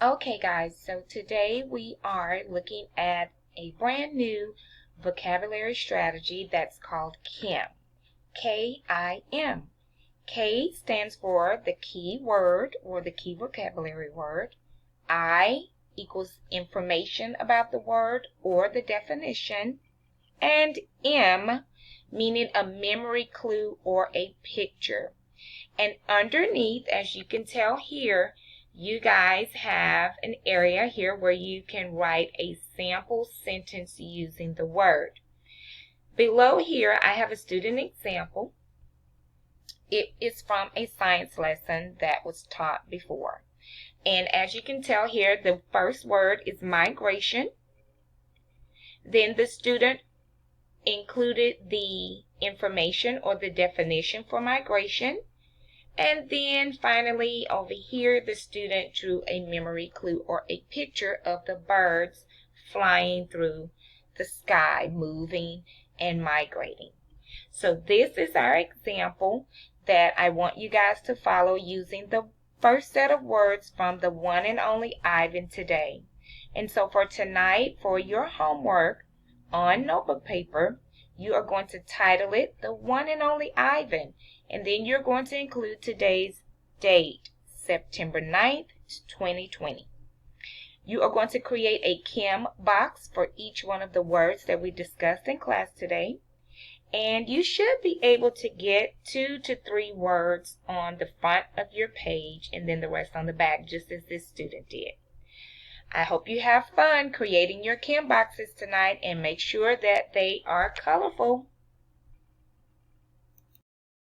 Okay guys, so today we are looking at a brand new vocabulary strategy that's called KIM. K-I-M. K stands for the key word or the key vocabulary word. I equals information about the word or the definition. And M meaning a memory clue or a picture. And underneath, as you can tell here, you guys have an area here where you can write a sample sentence using the word. Below here, I have a student example. It is from a science lesson that was taught before. And as you can tell here, the first word is migration. Then the student included the information or the definition for migration. And then finally over here, the student drew a memory clue or a picture of the birds flying through the sky, moving and migrating. So this is our example that I want you guys to follow using the first set of words from the one and only Ivan today. And so for tonight, for your homework on notebook paper, you are going to title it The One and Only Ivan. And then you're going to include today's date, September 9th, 2020. You are going to create a KIM box for each one of the words that we discussed in class today. And you should be able to get 2 to 3 words on the front of your page and then the rest on the back, just as this student did. I hope you have fun creating your KIM boxes tonight and make sure that they are colorful.